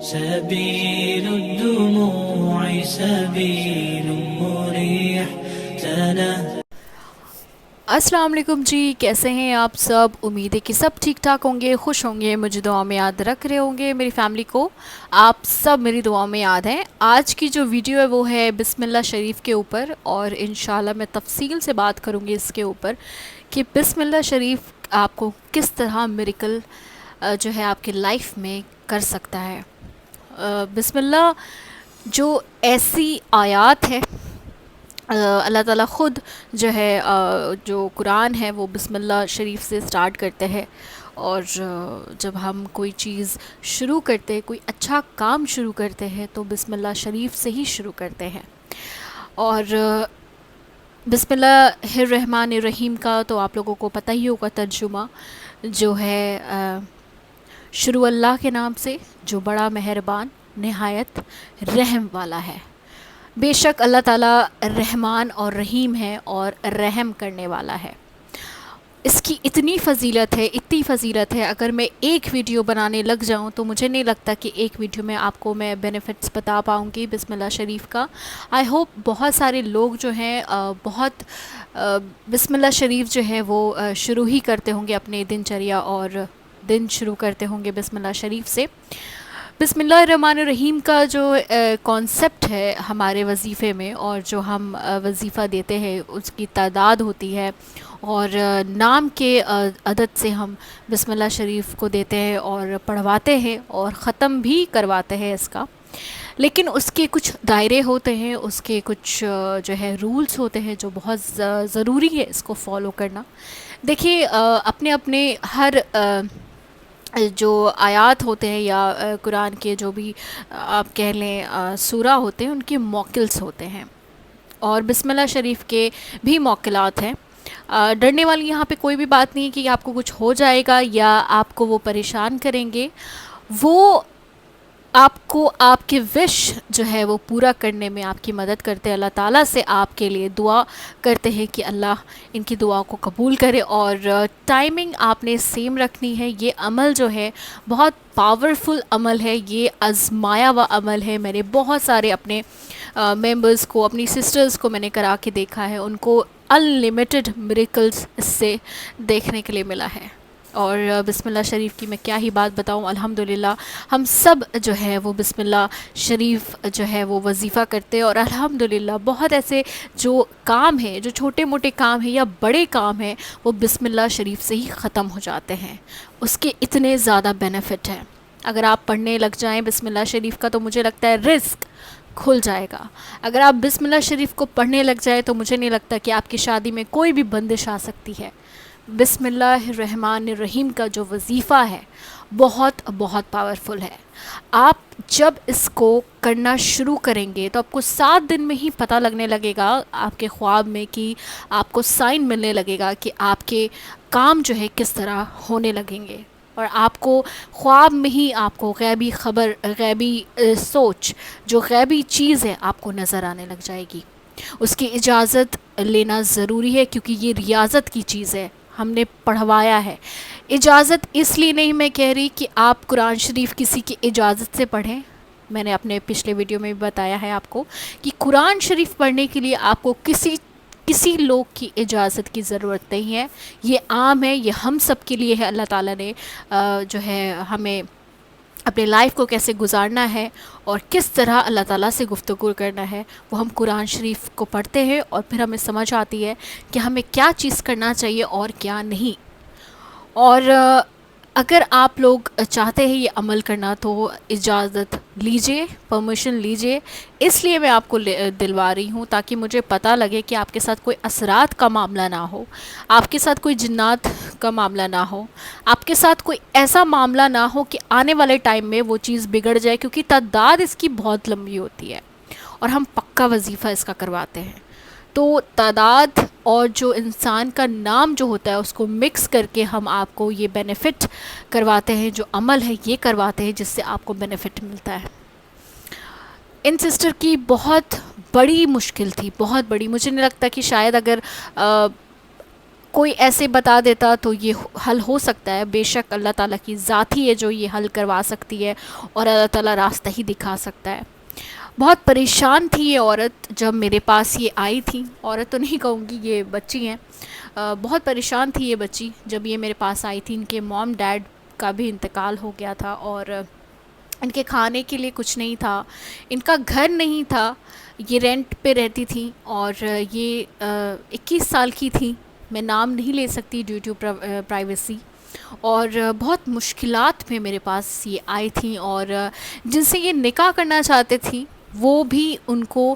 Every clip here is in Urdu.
سبيل الدموع سبيل مريح السلام علیکم جی، کیسے ہیں آپ سب؟ امید ہے کہ سب ٹھیک ٹھاک ہوں گے، خوش ہوں گے، مجھے دعا میں یاد رکھ رہے ہوں گے، میری فیملی کو آپ سب میری دعا میں یاد ہیں۔ آج کی جو ویڈیو ہے وہ ہے بسم اللہ شریف کے اوپر، اور انشاءاللہ میں تفصیل سے بات کروں گی اس کے اوپر کہ بسم اللہ شریف آپ کو کس طرح میریکل جو ہے آپ کی لائف میں کر سکتا ہے۔ بسم اللہ جو ایسی آیات ہے، اللہ تعالیٰ خود جو ہے جو قرآن ہے وہ بسم اللہ شریف سے سٹارٹ کرتے ہیں، اور جب ہم کوئی چیز شروع کرتے ہیں، کوئی اچھا کام شروع کرتے ہیں تو بسم اللہ شریف سے ہی شروع کرتے ہیں۔ اور بسم اللہ الرحمن الرحیم کا تو آپ لوگوں کو پتہ ہی ہوگا ترجمہ، جو ہے شروع اللہ کے نام سے جو بڑا مہربان نہایت رحم والا ہے۔ بے شک اللہ تعالیٰ رحمان اور رحیم ہے اور رحم کرنے والا ہے۔ اس کی اتنی فضیلت ہے، اگر میں ایک ویڈیو بنانے لگ جاؤں تو مجھے نہیں لگتا کہ ایک ویڈیو میں آپ کو میں بینیفٹس بتا پاؤں گی بسم اللہ شریف کا۔ آئی ہوپ بہت سارے لوگ جو ہیں بہت بسم اللہ شریف جو ہے وہ شروع ہی کرتے ہوں گے اپنے دن چریا، اور دن شروع کرتے ہوں گے بسم اللہ شریف سے۔ بسم اللہ الرحمن الرحیم کا جو کانسیپٹ ہے ہمارے وظیفے میں، اور جو ہم وظیفہ دیتے ہیں اس کی تعداد ہوتی ہے، اور نام کے عدد سے ہم بسم اللہ شریف کو دیتے ہیں اور پڑھواتے ہیں اور ختم بھی کرواتے ہیں اس کا۔ لیکن اس کے کچھ دائرے ہوتے ہیں، اس کے کچھ جو ہے رولز ہوتے ہیں جو بہت ضروری ہے اس کو فالو کرنا۔ دیکھیے اپنے اپنے ہر جو آیات ہوتے ہیں یا قرآن کے جو بھی آپ کہہ لیں سورہ ہوتے ہیں، ان کے موکلس ہوتے ہیں، اور بسم اللہ شریف کے بھی موکلات ہیں۔ ڈرنے والی یہاں پہ کوئی بھی بات نہیں کہ آپ کو کچھ ہو جائے گا یا آپ کو وہ پریشان کریں گے۔ وہ آپ کو آپ کے وش جو ہے وہ پورا کرنے میں آپ کی مدد کرتے ہیں، اللہ تعالیٰ سے آپ کے لیے دعا کرتے ہیں کہ اللہ ان کی دعا کو قبول کرے، اور ٹائمنگ آپ نے سیم رکھنی ہے۔ یہ عمل جو ہے بہت پاورفل عمل ہے، یہ آزمایا ہوا عمل ہے۔ میں نے بہت سارے اپنے ممبرز کو، اپنی سسٹرز کو میں نے کرا کے دیکھا ہے، ان کو ان لمیٹڈ میریکلز اس سے دیکھنے کے لیے ملا ہے۔ اور بسم اللہ شریف کی میں کیا ہی بات بتاؤں، الحمدللہ ہم سب جو ہے وہ بسم اللہ شریف جو ہے وہ وظیفہ کرتے ہیں، اور الحمدللہ بہت ایسے جو کام ہیں، جو چھوٹے موٹے کام ہیں یا بڑے کام ہیں، وہ بسم اللہ شریف سے ہی ختم ہو جاتے ہیں۔ اس کے اتنے زیادہ بینیفٹ ہیں۔ اگر آپ پڑھنے لگ جائیں بسم اللہ شریف کا تو مجھے لگتا ہے رزق کھل جائے گا۔ اگر آپ بسم اللہ شریف کو پڑھنے لگ جائیں تو مجھے نہیں لگتا کہ آپ کی شادی میں کوئی بھی بندش آ سکتی ہے۔ بسم اللہ الرحمن الرحیم کا جو وظیفہ ہے بہت بہت پاورفل ہے۔ آپ جب اس کو کرنا شروع کریں گے تو آپ کو 7 دن میں ہی پتہ لگنے لگے گا آپ کے خواب میں، کہ آپ کو سائن ملنے لگے گا کہ آپ کے کام جو ہے کس طرح ہونے لگیں گے، اور آپ کو خواب میں ہی آپ کو غیبی خبر، غیبی سوچ، جو غیبی چیز ہے آپ کو نظر آنے لگ جائے گی۔ اس کی اجازت لینا ضروری ہے کیونکہ یہ ریاضت کی چیز ہے، ہم نے پڑھوایا ہے۔ اجازت اس لیے نہیں میں کہہ رہی کہ آپ قرآن شریف کسی کی اجازت سے پڑھیں۔ میں نے اپنے پچھلے ویڈیو میں بھی بتایا ہے آپ کو کہ قرآن شریف پڑھنے کے لیے آپ کو کسی لوگ کی اجازت کی ضرورت نہیں ہے۔ یہ عام ہے، یہ ہم سب کے لیے ہے۔ اللہ تعالیٰ نے جو ہے ہمیں اپنے لائف کو کیسے گزارنا ہے اور کس طرح اللہ تعالیٰ سے گفتگو کرنا ہے، وہ ہم قرآن شریف کو پڑھتے ہیں اور پھر ہمیں سمجھ آتی ہے کہ ہمیں کیا چیز کرنا چاہیے اور کیا نہیں۔ اور اگر آپ لوگ چاہتے ہیں یہ عمل کرنا تو اجازت لیجئے، پرمیشن لیجئے۔ اس لیے میں آپ کو دلوا رہی ہوں تاکہ مجھے پتہ لگے کہ آپ کے ساتھ کوئی اثرات کا معاملہ نہ ہو، آپ کے ساتھ کوئی جنات کا معاملہ نہ ہو، آپ کے ساتھ کوئی ایسا معاملہ نہ ہو کہ آنے والے ٹائم میں وہ چیز بگڑ جائے، کیونکہ تعداد اس کی بہت لمبی ہوتی ہے اور ہم پکا وظیفہ اس کا کرواتے ہیں۔ تو تعداد اور جو انسان کا نام جو ہوتا ہے اس کو مکس کر کے ہم آپ کو یہ بینیفٹ کرواتے ہیں، جو عمل ہے یہ کرواتے ہیں جس سے آپ کو بینیفٹ ملتا ہے۔ ان سسٹر کی بہت بڑی مشکل تھی، بہت بڑی۔ مجھے نہیں لگتا کہ شاید اگر کوئی ایسے بتا دیتا تو یہ حل ہو سکتا ہے. بے شک اللہ تعالیٰ کی ذات ہی ہے جو یہ حل کروا سکتی ہے اور اللہ تعالیٰ راستہ ہی دکھا سکتا ہے. بہت پریشان تھی یہ عورت جب میرے پاس یہ آئی تھی. عورت تو نہیں کہوں گی, یہ بچی ہیں. بہت پریشان تھی یہ بچی جب یہ میرے پاس آئی تھی. ان کے موم ڈیڈ کا بھی انتقال ہو گیا تھا اور ان کے کھانے کے لیے کچھ نہیں تھا, ان کا گھر نہیں تھا, یہ رینٹ پہ رہتی تھیں. اور یہ 21 سال کی تھی, میں نام نہیں لے سکتی ڈیو ٹو پرائیویسی. اور بہت مشکلات میں میرے پاس یہ آئی تھیں اور جن سے یہ نکاح کرنا چاہتے تھیں وہ بھی ان کو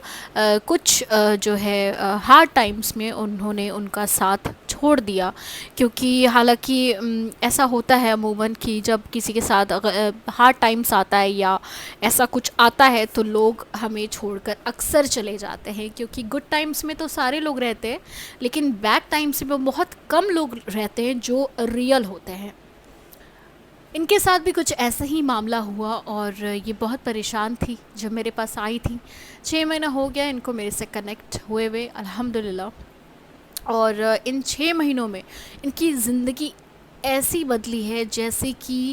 کچھ جو ہے ہارڈ ٹائمز میں انہوں نے ان کا ساتھ چھوڑ دیا. کیونکہ حالانکہ ایسا ہوتا ہے عموماً کہ جب کسی کے ساتھ ہارڈ ٹائمز آتا ہے یا ایسا کچھ آتا ہے تو لوگ ہمیں چھوڑ کر اکثر چلے جاتے ہیں. کیونکہ گڈ ٹائمز میں تو سارے لوگ رہتے ہیں لیکن بیڈ ٹائمز میں بہت کم لوگ رہتے ہیں جو ریئل ہوتے ہیں. ان کے ساتھ بھی کچھ ایسا ہی معاملہ ہوا اور یہ بہت پریشان تھی جب میرے پاس آئی تھی. 6 مہینہ ہو گیا ان کو میرے سے کنیکٹ ہوئے ہوئے الحمدللہ. اور ان 6 مہینوں میں ان کی زندگی ایسی بدلی ہے جیسے کہ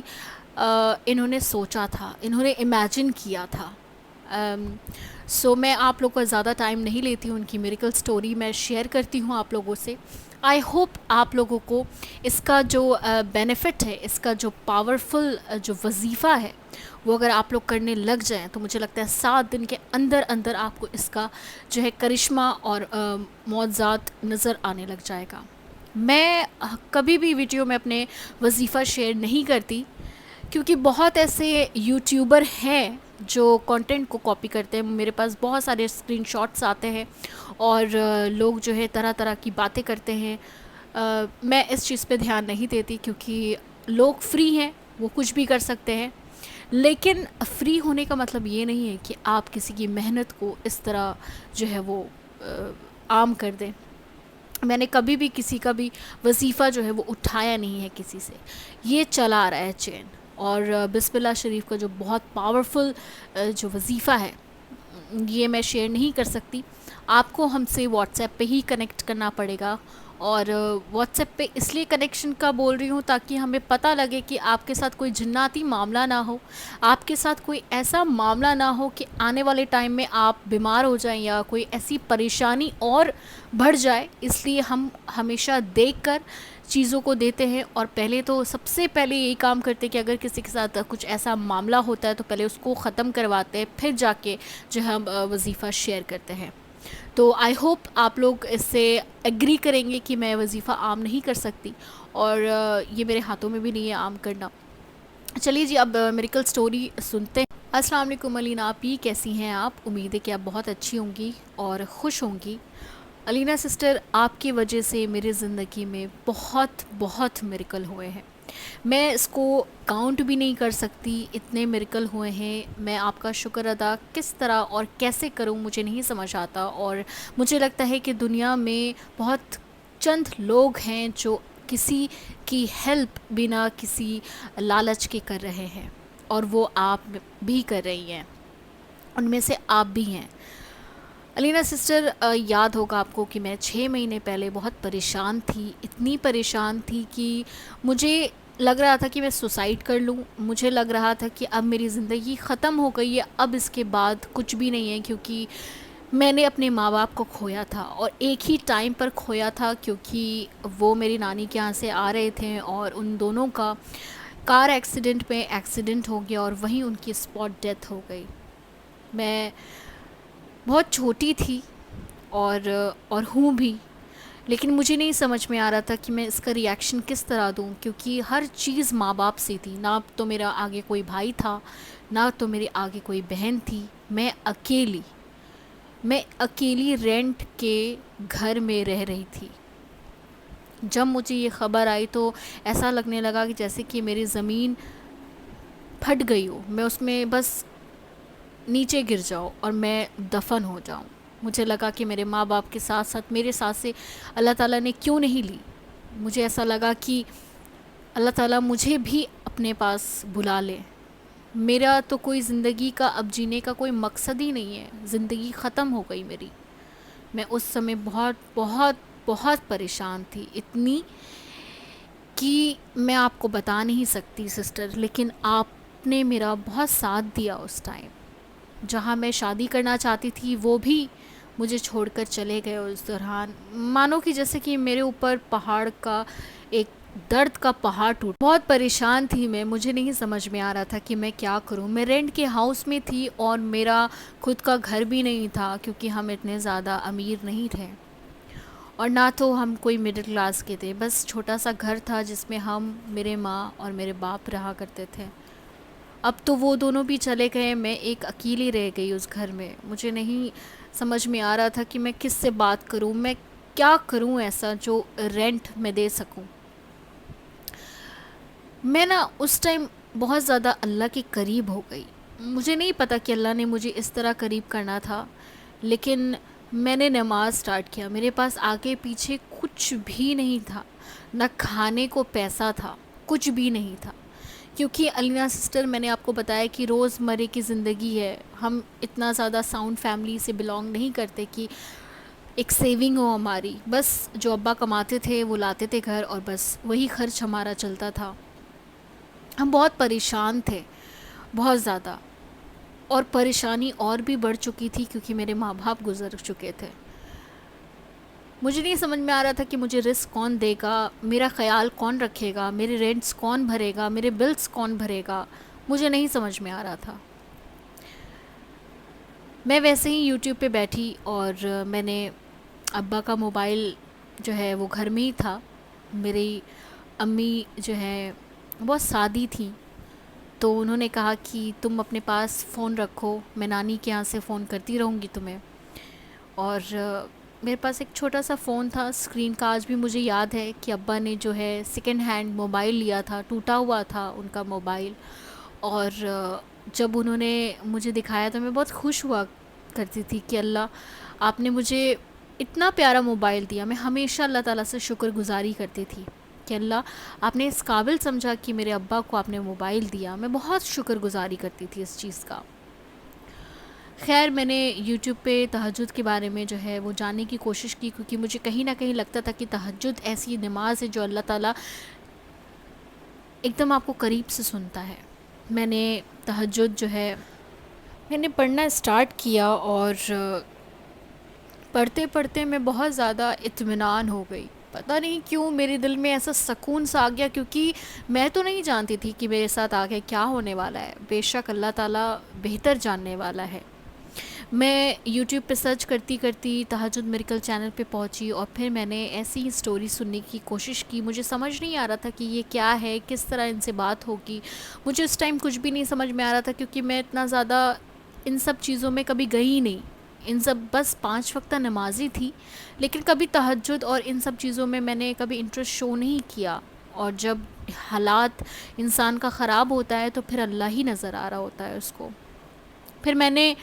انہوں نے سوچا تھا, انہوں نے امیجن کیا تھا. سو میں آپ لوگوں کا زیادہ ٹائم نہیں لیتی ہوں, ان کی میریکل سٹوری میں شیئر کرتی ہوں آپ لوگوں سے. آئی ہوپ آپ لوگوں کو اس کا جو بینیفٹ ہے, اس کا جو پاورفل جو وظیفہ ہے وہ اگر آپ لوگ کرنے لگ جائیں تو مجھے لگتا ہے 7 دن کے اندر اندر آپ کو اس کا جو ہے کرشمہ اور معجزات نظر آنے لگ جائے گا. میں کبھی بھی ویڈیو میں اپنے وظیفہ شیئر نہیں کرتی کیونکہ بہت ایسے یوٹیوبر ہیں جو کنٹینٹ کو کاپی کرتے ہیں. میرے پاس بہت سارے اسکرین شاٹس آتے ہیں اور لوگ جو ہے طرح طرح کی باتیں کرتے ہیں. میں اس چیز پہ دھیان نہیں دیتی کیونکہ لوگ فری ہیں, وہ کچھ بھی کر سکتے ہیں. لیکن فری ہونے کا مطلب یہ نہیں ہے کہ آپ کسی کی محنت کو اس طرح جو ہے وہ عام کر دیں. میں نے کبھی بھی کسی کا بھی وظیفہ جو ہے وہ اٹھایا نہیں ہے کسی سے, یہ چلا آ رہا ہے چین. اور بسم اللہ شریف کا جو بہت پاورفل جو وظیفہ ہے یہ میں شیئر نہیں کر سکتی. آپ کو ہم سے واٹس ایپ پہ ہی کنیکٹ کرنا پڑے گا. اور واٹس ایپ پہ اس لیے کنیکشن کا بول رہی ہوں تاکہ ہمیں پتہ لگے کہ آپ کے ساتھ کوئی جناتی معاملہ نہ ہو, آپ کے ساتھ کوئی ایسا معاملہ نہ ہو کہ آنے والے ٹائم میں آپ بیمار ہو جائیں یا کوئی ایسی پریشانی اور بڑھ جائے. اس لیے ہم ہمیشہ دیکھ کر چیزوں کو دیتے ہیں اور پہلے تو سب سے پہلے یہی کام کرتے ہیں کہ اگر کسی کے ساتھ کچھ ایسا معاملہ ہوتا ہے تو پہلے اس کو ختم کرواتے ہیں, پھر جا کے جو ہم وظیفہ شیئر کرتے ہیں. تو آئی ہوپ آپ لوگ اس سے ایگری کریں گے کہ میں وظیفہ عام نہیں کر سکتی اور یہ میرے ہاتھوں میں بھی نہیں ہے عام کرنا. چلیے جی اب میریکل سٹوری سنتے ہیں. السلام علیکم علینا آپی, کیسی ہیں آپ؟ امید ہے کہ آپ بہت اچھی ہوں گی اور خوش ہوں گی. علینا سسٹر, آپ کی وجہ سے میری زندگی میں بہت بہت میریکل ہوئے ہیں. میں اس کو کاؤنٹ بھی نہیں کر سکتی, اتنے میریکل ہوئے ہیں. میں آپ کا شکر ادا کس طرح اور کیسے کروں مجھے نہیں سمجھ آتا. اور مجھے لگتا ہے کہ دنیا میں بہت چند لوگ ہیں جو کسی کی ہیلپ بنا کسی لالچ کے کر رہے ہیں اور وہ آپ بھی کر رہی ہیں, ان میں سے آپ بھی ہیں. علینا سسٹر, یاد ہوگا آپ کو کہ میں 6 مہینے پہلے بہت پریشان تھی, اتنی پریشان تھی کہ مجھے لگ رہا تھا کہ میں سوسائڈ کر لوں. مجھے لگ رہا تھا کہ اب میری زندگی ختم ہو گئی ہے, اب اس کے بعد کچھ بھی نہیں ہے. کیونکہ میں نے اپنے ماں باپ کو کھویا تھا اور ایک ہی ٹائم پر کھویا تھا کیونکہ وہ میری نانی کے یہاں سے آ رہے تھے اور ان دونوں کا کار ایکسیڈنٹ میں ایکسیڈنٹ ہو گیا اور وہیں ان کی اسپاٹ ڈیتھ ہو گئی. میں بہت چھوٹی تھی اور ہوں بھی, لیکن مجھے نہیں سمجھ میں آ رہا تھا کہ میں اس کا ری ایکشن کس طرح دوں کیونکہ ہر چیز ماں باپ سے تھی. نہ تو میرا آگے کوئی بھائی تھا, نہ تو میرے آگے کوئی بہن تھی. میں اکیلی رینٹ کے گھر میں رہ رہی تھی. جب مجھے یہ خبر آئی تو ایسا لگنے لگا کہ جیسے کہ میری زمین پھٹ گئی ہو, میں اس میں بس نیچے گر جاؤ اور میں دفن ہو جاؤں. مجھے لگا کہ میرے ماں باپ کے ساتھ ساتھ میرے ساتھ سے اللہ تعالیٰ نے کیوں نہیں لی. مجھے ایسا لگا کہ اللہ تعالیٰ مجھے بھی اپنے پاس بلا لے. میرا تو کوئی زندگی کا اب جینے کا کوئی مقصد ہی نہیں ہے, زندگی ختم ہو گئی میری. میں اس سمے بہت بہت بہت پریشان تھی، اتنی کہ میں آپ کو بتا نہیں سکتی سسٹر، لیکن آپ نے میرا بہت ساتھ دیا اس ٹائم. جہاں میں شادی کرنا چاہتی تھی وہ بھی مجھے چھوڑ کر چلے گئے اس دوران. مانو کہ جیسے کہ میرے اوپر پہاڑ کا ایک درد کا پہاڑ ٹوٹ. بہت پریشان تھی میں، مجھے نہیں سمجھ میں آ رہا تھا کہ میں کیا کروں. میں رینٹ کے ہاؤس میں تھی اور میرا خود کا گھر بھی نہیں تھا، کیونکہ ہم اتنے زیادہ امیر نہیں تھے اور نہ تو ہم کوئی مڈل کلاس کے تھے. بس چھوٹا سا گھر تھا جس میں ہم، میرے ماں اور میرے باپ رہا کرتے تھے. اب تو وہ دونوں بھی چلے گئے، میں ایک اکیلی رہ گئی اس گھر میں. مجھے نہیں سمجھ میں آ رہا تھا کہ میں کس سے بات کروں، میں کیا کروں ایسا جو رینٹ میں دے سکوں. میں نا اس ٹائم بہت زیادہ اللہ کے قریب ہو گئی. مجھے نہیں پتا کہ اللہ نے مجھے اس طرح قریب کرنا تھا، لیکن میں نے نماز سٹارٹ کیا. میرے پاس آگے پیچھے کچھ بھی نہیں تھا، نہ کھانے کو پیسہ تھا، کچھ بھی نہیں تھا. کیونکہ علینا سسٹر، میں نے آپ کو بتایا کہ روز مرے کی زندگی ہے. ہم اتنا زیادہ ساؤنڈ فیملی سے بلانگ نہیں کرتے کہ ایک سیونگ ہو ہماری. بس جو ابا کماتے تھے وہ لاتے تھے گھر، اور بس وہی خرچ ہمارا چلتا تھا. ہم بہت پریشان تھے، بہت زیادہ. اور پریشانی اور بھی بڑھ چکی تھی کیونکہ میرے ماں باپ گزر چکے تھے. مجھے نہیں سمجھ میں آ رہا تھا کہ مجھے رزق کون دے گا، میرا خیال کون رکھے گا، میرے رینٹس کون بھرے گا، میرے بلز کون بھرے گا. مجھے نہیں سمجھ میں آ رہا تھا. میں ویسے ہی یوٹیوب پہ بیٹھی اور میں نے ابا کا موبائل جو ہے وہ گھر میں ہی تھا. میری امی جو ہے بہت سادی تھیں، تو انہوں نے کہا کہ تم اپنے پاس فون رکھو، میں نانی کے یہاں سے فون کرتی رہوں گی تمہیں. اور میرے پاس ایک چھوٹا سا فون تھا اسکرین کا. آج بھی مجھے یاد ہے کہ ابا نے جو ہے سیکنڈ ہینڈ موبائل لیا تھا، ٹوٹا ہوا تھا ان کا موبائل. اور جب انہوں نے مجھے دکھایا تو میں بہت خوش ہوا کرتی تھی کہ اللہ آپ نے مجھے اتنا پیارا موبائل دیا. میں ہمیشہ اللہ تعالیٰ سے شکر گزاری کرتی تھی کہ اللہ آپ نے اس قابل سمجھا کہ میرے ابا کو آپ نے موبائل دیا. میں بہت شکر گزاری کرتی تھی اس چیز کا. خیر، میں نے یوٹیوب پہ تہجد کے بارے میں جو ہے وہ جاننے کی کوشش کی، کیونکہ مجھے کہیں نہ کہیں لگتا تھا کہ تہجد ایسی نماز ہے جو اللہ تعالیٰ ایک دم آپ کو قریب سے سنتا ہے. میں نے تہجد جو ہے میں نے پڑھنا اسٹارٹ کیا، اور پڑھتے پڑھتے میں بہت زیادہ اطمینان ہو گئی. پتہ نہیں کیوں میرے دل میں ایسا سکون سا آ گیا، کیونکہ میں تو نہیں جانتی تھی کہ میرے ساتھ آگے کیا ہونے والا ہے. بے شک اللہ تعالیٰ بہتر جاننے والا ہے. میں یوٹیوب پہ سرچ کرتی کرتی تہجد میریکل چینل پہ پہنچی، اور پھر میں نے ایسی اسٹوری سننے کی کوشش کی. مجھے سمجھ نہیں آ رہا تھا کہ یہ کیا ہے، کس طرح ان سے بات ہوگی. مجھے اس ٹائم کچھ بھی نہیں سمجھ میں آ رہا تھا، کیونکہ میں اتنا زیادہ ان سب چیزوں میں کبھی گئی نہیں. ان سب بس 5 وقتہ نمازی تھی، لیکن کبھی تہجد اور ان سب چیزوں میں نے کبھی انٹرسٹ شو نہیں کیا. اور جب حالات انسان کا خراب ہوتا ہے تو پھر اللہ ہی نظر آ رہا ہوتا ہے اس کو. پھر میں نے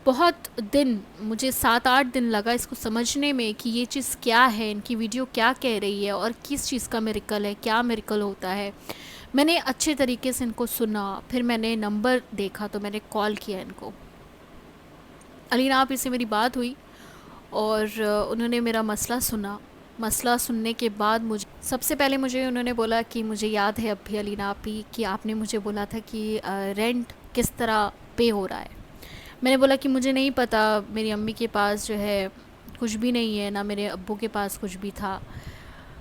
بہت دن، مجھے 7-8 دن لگا اس کو سمجھنے میں کہ یہ چیز کیا ہے، ان کی ویڈیو کیا کہہ رہی ہے، اور کس چیز کا میریکل ہے، کیا میریکل ہوتا ہے. میں نے اچھے طریقے سے ان کو سنا. پھر میں نے نمبر دیکھا تو میں نے کال کیا ان کو. علینا آپ سے میری بات ہوئی اور انہوں نے میرا مسئلہ سنا. مسئلہ سننے کے بعد سب سے پہلے مجھے انہوں نے بولا کہ مجھے یاد ہے اب بھی علینا آپ ہی کہ آپ نے مجھے بولا تھا کہ رینٹ کس طرح پے ہو رہا ہے. میں نے بولا کہ مجھے نہیں پتہ، میری امی کے پاس جو ہے کچھ بھی نہیں ہے، نہ میرے ابو کے پاس کچھ بھی تھا.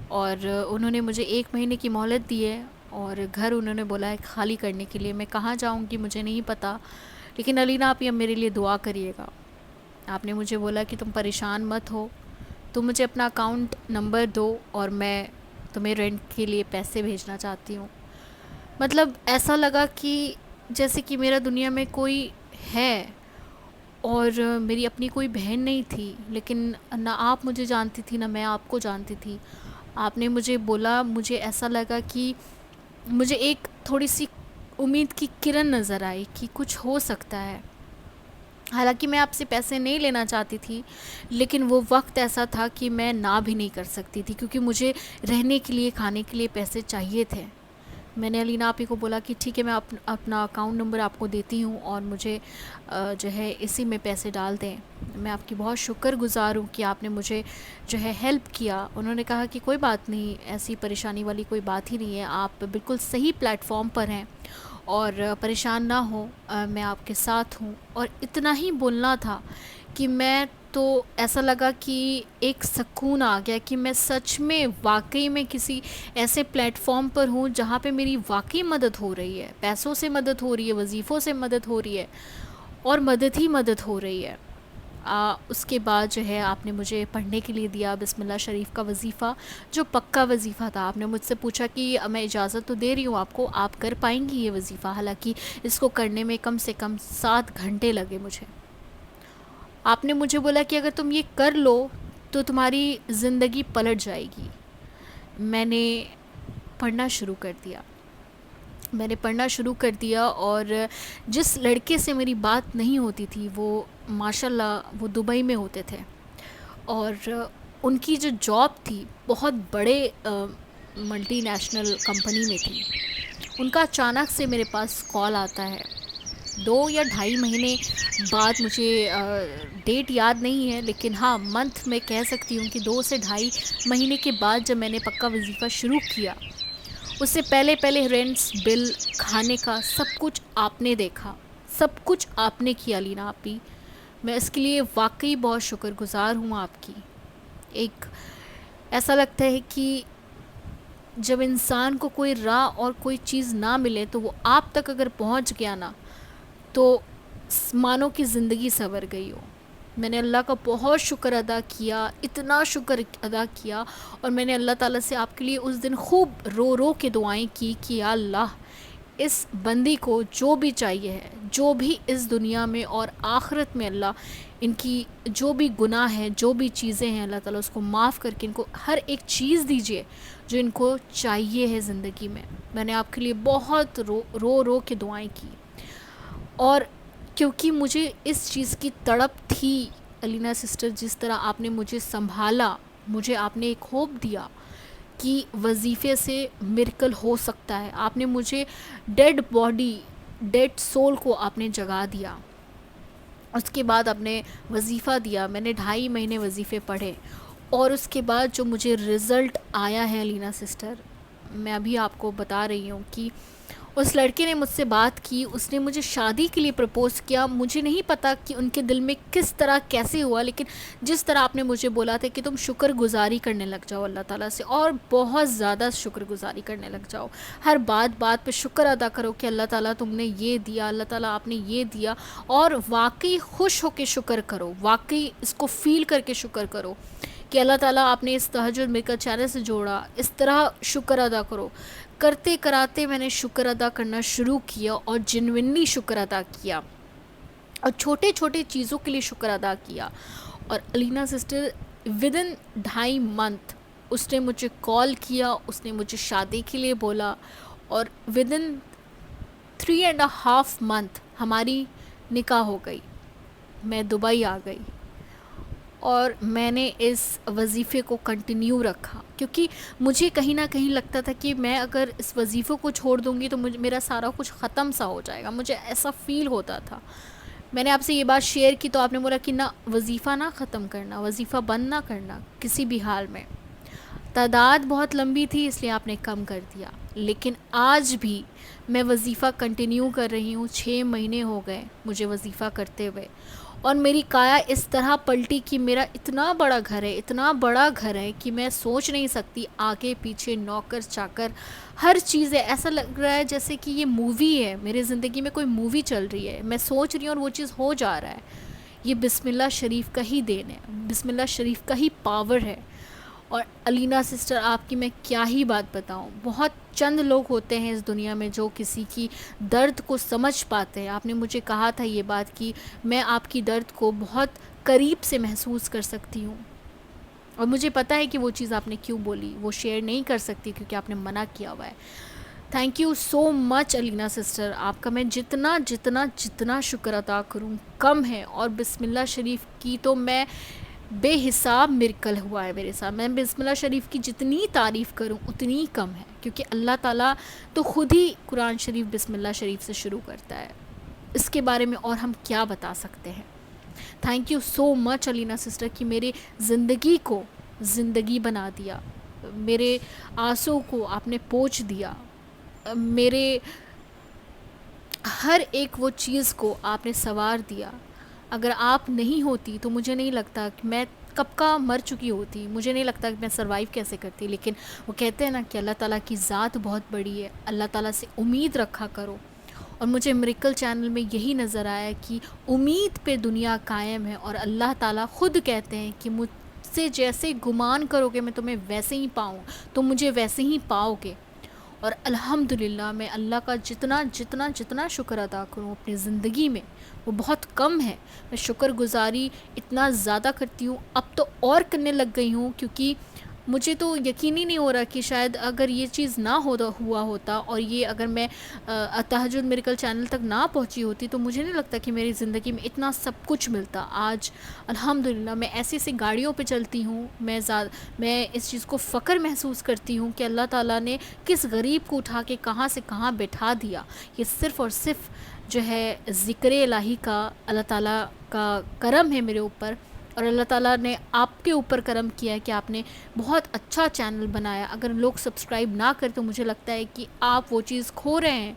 اور انہوں نے مجھے 1 مہینے کی مہلت دی ہے، اور گھر انہوں نے بولا ہے خالی کرنے کے لیے. میں کہاں جاؤں گی مجھے نہیں پتہ، لیکن علینا آپ اب میرے لیے دعا کریے گا. آپ نے مجھے بولا کہ تم پریشان مت ہو، تم مجھے اپنا اکاؤنٹ نمبر دو اور میں تمہیں رینٹ کے لیے پیسے بھیجنا چاہتی ہوں. مطلب ایسا لگا کہ جیسے کہ میرا دنیا میں کوئی ہے، اور میری اپنی کوئی بہن نہیں تھی، لیکن نہ آپ مجھے جانتی تھی نہ میں آپ کو جانتی تھی. آپ نے مجھے بولا، مجھے ایسا لگا کہ مجھے ایک تھوڑی سی امید کی کرن نظر آئی کہ کچھ ہو سکتا ہے. حالانکہ میں آپ سے پیسے نہیں لینا چاہتی تھی، لیکن وہ وقت ایسا تھا کہ میں نہ بھی نہیں کر سکتی تھی، کیونکہ مجھے رہنے کے لیے، کھانے کے لیے پیسے چاہیے تھے. میں نے علینہ آپی کو بولا کہ ٹھیک ہے، میں اپنا اکاؤنٹ نمبر آپ کو دیتی ہوں اور مجھے جو ہے اسی میں پیسے ڈال دیں. میں آپ کی بہت شکر گزار ہوں کہ آپ نے مجھے جو ہے ہیلپ کیا. انہوں نے کہا کہ کوئی بات نہیں، ایسی پریشانی والی کوئی بات ہی نہیں ہے، آپ بالکل صحیح پلیٹ فارم پر ہیں اور پریشان نہ ہوں، میں آپ کے ساتھ ہوں. اور اتنا ہی بولنا تھا کہ میں تو ایسا لگا کہ ایک سکون آ گیا کہ میں سچ میں واقعی میں کسی ایسے پلیٹ فارم پر ہوں جہاں پہ میری واقعی مدد ہو رہی ہے، پیسوں سے مدد ہو رہی ہے، وظیفوں سے مدد ہو رہی ہے اور مدد ہی مدد ہو رہی ہے. اس کے بعد جو ہے آپ نے مجھے پڑھنے کے لیے دیا بسم اللہ شریف کا وظیفہ، جو پکا وظیفہ تھا. آپ نے مجھ سے پوچھا کہ میں اجازت تو دے رہی ہوں آپ کو، آپ کر پائیں گی یہ وظیفہ؟ حالانکہ اس کو کرنے میں کم سے کم 7 گھنٹے لگے مجھے. آپ نے مجھے بولا کہ اگر تم یہ کر لو تو تمہاری زندگی پلٹ جائے گی. میں نے پڑھنا شروع کر دیا. اور جس لڑکے سے میری بات نہیں ہوتی تھی وہ ماشاءاللہ وہ دبئی میں ہوتے تھے اور ان کی جو جاب تھی بہت بڑے ملٹی نیشنل کمپنی میں تھی. ان کا اچانک سے میرے پاس کال آتا ہے 2 یا 2.5 مہینے بعد، مجھے ڈیٹ یاد نہیں ہے لیکن ہاں منتھ میں کہہ سکتی ہوں کہ 2 سے 2.5 مہینے کے بعد جب میں نے پکا وظیفہ شروع کیا. اس سے پہلے رینٹس، بل، کھانے کا سب کچھ آپ نے دیکھا، سب کچھ آپ نے کیا علینہ آپی. میں اس کے لیے واقعی بہت شکر گزار ہوں آپ کی. ایک ایسا لگتا ہے کہ جب انسان کو کوئی راہ اور کوئی چیز نہ ملے تو وہ آپ تک اگر پہنچ گیا نا تو مانو کی زندگی سنور گئی ہو. میں نے اللہ کا بہت شکر ادا کیا، اتنا شکر ادا کیا، اور میں نے اللہ تعالیٰ سے آپ کے لیے اس دن خوب رو کے دعائیں کی کہ یا اللہ اس بندی کو جو بھی چاہیے ہے، جو بھی اس دنیا میں اور آخرت میں، اللہ ان کی جو بھی گناہ ہیں، جو بھی چیزیں ہیں، اللہ تعالیٰ اس کو معاف کر کے ان کو ہر ایک چیز دیجیے جو ان کو چاہیے ہے زندگی میں. میں نے آپ کے لیے بہت رو کے دعائیں کی. اور کیونکہ مجھے اس چیز کی تڑپ تھی علینہ سسٹر، جس طرح آپ نے مجھے سنبھالا، مجھے آپ نے ایک ہوپ دیا کہ وظیفے سے مرکل ہو سکتا ہے. آپ نے مجھے ڈیڈ باڈی، ڈیڈ سول کو آپ نے جگا دیا. اس کے بعد آپ نے وظیفہ دیا. میں نے 2.5 مہینے وظیفے پڑھے اور اس کے بعد جو مجھے رزلٹ آیا ہے علینہ سسٹر، میں ابھی آپ کو بتا رہی ہوں کہ اس لڑکے نے مجھ سے بات کی، اس نے مجھے شادی کے لیے پرپوز کیا. مجھے نہیں پتا کہ ان کے دل میں کس طرح کیسے ہوا، لیکن جس طرح آپ نے مجھے بولا تھا کہ تم شکر گزاری کرنے لگ جاؤ اللہ تعالیٰ سے، اور بہت زیادہ شکر گزاری کرنے لگ جاؤ. ہر بات پہ شکر ادا کرو کہ اللہ تعالیٰ تم نے یہ دیا، اللہ تعالیٰ آپ نے یہ دیا، اور واقعی خوش ہو کے شکر کرو، واقعی اس کو فیل کر کے شکر کرو کہ اللہ تعالیٰ آپ نے اس تہجد مرکز چینل سے جوڑا. اس طرح شکر ادا کرو. کرتے کراتے میں نے شکر ادا کرنا شروع کیا اور جنوینلی شکر ادا کیا اور چھوٹے چھوٹے چیزوں کے لیے شکر ادا کیا. اور علینہ سسٹر ودن 2.5 منتھ اس نے مجھے کال کیا، اس نے مجھے شادی کے لیے بولا، اور ودن 3.5 منتھ ہماری نکاح ہو گئی. میں دبئی آ گئی اور میں نے اس وظیفے کو کنٹینیو رکھا، کیونکہ مجھے کہیں نہ کہیں لگتا تھا کہ میں اگر اس وظیفے کو چھوڑ دوں گی تو میرا سارا کچھ ختم سا ہو جائے گا. مجھے ایسا فیل ہوتا تھا. میں نے آپ سے یہ بات شیئر کی تو آپ نے بولا کہ نہ، وظیفہ نہ ختم کرنا، وظیفہ بند نہ کرنا کسی بھی حال میں. تعداد بہت لمبی تھی اس لیے آپ نے کم کر دیا، لیکن آج بھی میں وظیفہ کنٹینیو کر رہی ہوں. 6 مہینے ہو گئے مجھے وظیفہ کرتے ہوئے، اور میری کایا اس طرح پلٹی کہ میرا اتنا بڑا گھر ہے، اتنا بڑا گھر ہے کہ میں سوچ نہیں سکتی. آگے پیچھے نوکر چاکر ہر چیز ہے، ایسا لگ رہا ہے جیسے کہ یہ مووی ہے، میرے زندگی میں کوئی مووی چل رہی ہے. میں سوچ رہی ہوں اور وہ چیز ہو جا رہا ہے. یہ بسم اللہ شریف کا ہی دین ہے، بسم اللہ شریف کا ہی پاور ہے. اور علینہ سسٹر آپ کی میں کیا ہی بات بتاؤں. بہت چند لوگ ہوتے ہیں اس دنیا میں جو کسی کی درد کو سمجھ پاتے ہیں. آپ نے مجھے کہا تھا یہ بات کہ میں آپ کی درد کو بہت قریب سے محسوس کر سکتی ہوں، اور مجھے پتہ ہے کہ وہ چیز آپ نے کیوں بولی، وہ شیئر نہیں کر سکتی کیونکہ آپ نے منع کیا ہوا ہے. Thank you so much Alina sister. آپ کا میں جتنا جتنا جتنا شکر ادا کروں کم ہے. اور بسم اللہ شریف کی تو میں بے حساب مرکل ہوا ہے میرے ساتھ. میں بسم اللہ شریف کی جتنی تعریف کروں اتنی کم ہے، کیونکہ اللہ تعالیٰ تو خود ہی قرآن شریف بسم اللہ شریف سے شروع کرتا ہے. اس کے بارے میں اور ہم کیا بتا سکتے ہیں. تھینک یو سو مچ علینا سسٹر کہ میرے زندگی کو زندگی بنا دیا, میرے آنسوں کو آپ نے پوچھ دیا, میرے ہر ایک وہ چیز کو آپ نے سنوار دیا. اگر آپ نہیں ہوتی تو مجھے نہیں لگتا کہ میں کب کا مر چکی ہوتی, مجھے نہیں لگتا کہ میں سروائیو کیسے کرتی. لیکن وہ کہتے ہیں نا کہ اللہ تعالیٰ کی ذات بہت بڑی ہے, اللہ تعالیٰ سے امید رکھا کرو. اور مجھے میریکل چینل میں یہی نظر آیا کہ امید پہ دنیا قائم ہے, اور اللہ تعالیٰ خود کہتے ہیں کہ مجھ سے جیسے گمان کرو گے میں تمہیں ویسے ہی پاؤں, تم مجھے ویسے ہی پاؤ گے. اور الحمدللہ میں اللہ کا جتنا شکر ادا کروں اپنی زندگی میں وہ بہت کم ہے. میں شکر گزاری اتنا زیادہ کرتی ہوں, اب تو اور کرنے لگ گئی ہوں, کیونکہ مجھے تو یقین ہی نہیں ہو رہا کہ شاید اگر یہ چیز نہ ہوا ہوتا اور یہ اگر میں تہجد میریکل چینل تک نہ پہنچی ہوتی تو مجھے نہیں لگتا کہ میری زندگی میں اتنا سب کچھ ملتا. آج الحمدللہ میں ایسی ایسی گاڑیوں پہ چلتی ہوں, میں اس چیز کو فخر محسوس کرتی ہوں کہ اللہ تعالیٰ نے کس غریب کو اٹھا کے کہاں سے کہاں بٹھا دیا. یہ صرف اور صرف جو ہے ذکر الہی کا اللہ تعالیٰ کا کرم ہے میرے اوپر, اور اللہ تعالیٰ نے آپ کے اوپر کرم کیا ہے کہ آپ نے بہت اچھا چینل بنایا. اگر لوگ سبسکرائب نہ کریں تو مجھے لگتا ہے کہ آپ وہ چیز کھو رہے ہیں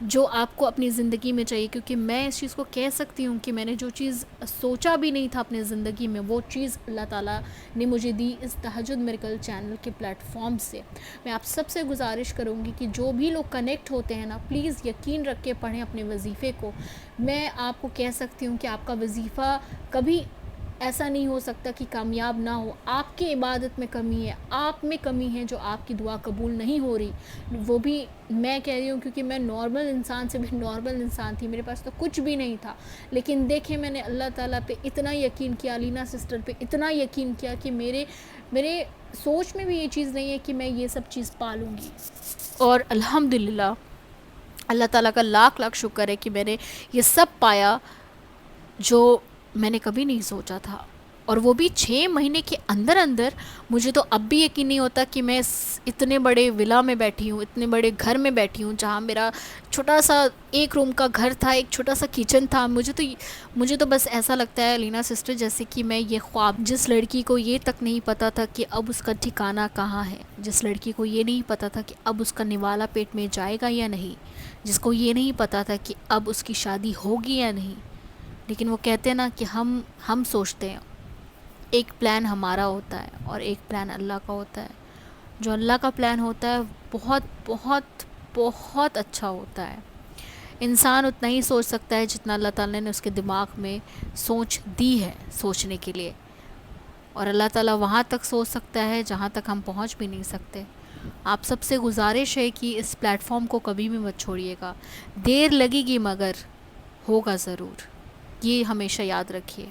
جو آپ کو اپنی زندگی میں چاہیے. کیونکہ میں اس چیز کو کہہ سکتی ہوں کہ میں نے جو چیز سوچا بھی نہیں تھا اپنی زندگی میں وہ چیز اللہ تعالیٰ نے مجھے دی اس تہجد میریکل چینل کے پلیٹ فارم سے. میں آپ سب سے گزارش کروں گی کہ جو بھی لوگ کنیکٹ ہوتے ہیں نا, پلیز یقین رکھ کے پڑھیں اپنے وظیفے کو. میں آپ کو کہہ سکتی ہوں کہ آپ کا وظیفہ کبھی ایسا نہیں ہو سکتا کہ کامیاب نہ ہو. آپ کی عبادت میں کمی ہے, آپ میں کمی ہے جو آپ کی دعا قبول نہیں ہو رہی. وہ بھی میں کہہ رہی ہوں کیونکہ میں نارمل انسان سے بھی نارمل انسان تھی, میرے پاس تو کچھ بھی نہیں تھا. لیکن دیکھیں میں نے اللہ تعالیٰ پہ اتنا یقین کیا, علینا سسٹر پہ اتنا یقین کیا کہ میرے سوچ میں بھی یہ چیز نہیں ہے کہ میں یہ سب چیز پالوں گی. اور الحمدللہ اللہ تعالیٰ کا لاکھ لاکھ شکر ہے کہ میں نے یہ سب پایا جو میں نے کبھی نہیں سوچا تھا. اور وہ بھی 6 مہینے کے اندر. مجھے تو اب بھی یقین نہیں ہوتا کہ میں اتنے بڑے ولا میں بیٹھی ہوں, اتنے بڑے گھر میں بیٹھی ہوں جہاں میرا چھوٹا سا 1 روم کا گھر تھا, ایک چھوٹا سا کچن تھا. مجھے تو بس ایسا لگتا ہے علینا سسٹر جیسے کہ میں یہ خواب, جس لڑکی کو یہ تک نہیں پتہ تھا کہ اب اس کا ٹھکانہ کہاں ہے, جس لڑکی کو یہ نہیں پتہ تھا کہ اب اس کا نوالا پیٹ میں جائے گا یا نہیں, جس کو یہ نہیں پتہ تھا کہ اب اس کی شادی ہوگی یا نہیں. لیکن وہ کہتے ہیں نا کہ ہم سوچتے ہیں ایک پلان ہمارا ہوتا ہے اور ایک پلان اللہ کا ہوتا ہے. جو اللہ کا پلان ہوتا ہے بہت بہت بہت اچھا ہوتا ہے. انسان اتنا ہی سوچ سکتا ہے جتنا اللہ تعالیٰ نے اس کے دماغ میں سوچ دی ہے سوچنے کے لیے, اور اللہ تعالیٰ وہاں تک سوچ سکتا ہے جہاں تک ہم پہنچ بھی نہیں سکتے. آپ سب سے گزارش ہے کہ اس پلیٹ فارم کو کبھی بھی مت چھوڑیے گا. دیر لگے گی مگر ہوگا ضرور, یہ ہمیشہ یاد رکھیے.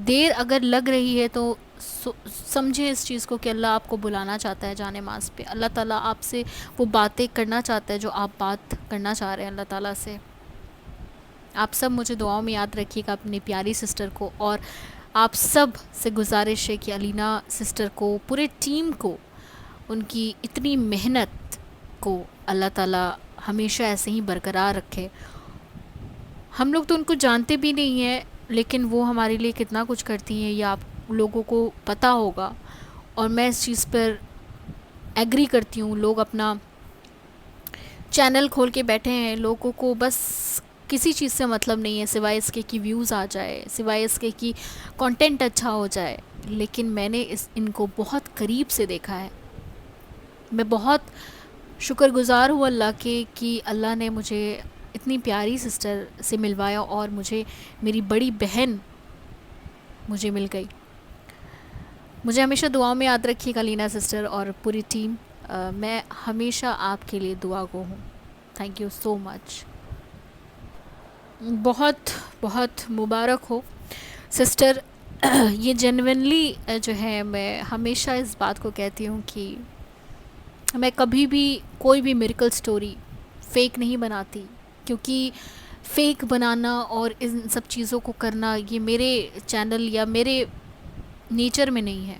دیر اگر لگ رہی ہے تو سمجھیں اس چیز کو کہ اللہ آپ کو بلانا چاہتا ہے جان نماز پہ. اللہ تعالیٰ آپ سے وہ باتیں کرنا چاہتا ہے جو آپ بات کرنا چاہ رہے ہیں اللہ تعالیٰ سے. آپ سب مجھے دعاؤں میں یاد رکھیے گا اپنی پیاری سسٹر کو, اور آپ سب سے گزارش ہے کہ علینا سسٹر کو, پورے ٹیم کو, ان کی اتنی محنت کو اللہ تعالیٰ ہمیشہ ایسے ہی برقرار رکھے. ہم لوگ تو ان کو جانتے بھی نہیں ہیں لیکن وہ ہمارے لیے کتنا کچھ کرتی ہیں یہ آپ لوگوں کو پتہ ہوگا, اور میں اس چیز پر ایگری کرتی ہوں. لوگ اپنا چینل کھول کے بیٹھے ہیں, لوگوں کو بس کسی چیز سے مطلب نہیں ہے سوائے اس کے کہ ویوز آ جائے, سوائے اس کے کہ کنٹینٹ اچھا ہو جائے. لیکن میں نے ان کو بہت قریب سے دیکھا ہے. میں بہت شکر گزار ہوں اللہ کے کہ اللہ نے مجھے اتنی پیاری سسٹر سے ملوایا, اور مجھے میری بڑی بہن مجھے مل گئی. مجھے ہمیشہ دعاؤں میں یاد رکھیے گا علینا سسٹر اور پوری ٹیم. میں ہمیشہ آپ کے لیے دعا گو ہوں. تھینک یو سو مچ. بہت بہت مبارک ہو سسٹر. یہ جینونلی جو ہے میں ہمیشہ اس بات کو کہتی ہوں کہ میں کبھی بھی کوئی بھی میریکل سٹوری فیک نہیں بناتی, کیونکہ فیک بنانا اور ان سب چیزوں کو کرنا یہ میرے چینل یا میرے نیچر میں نہیں ہے.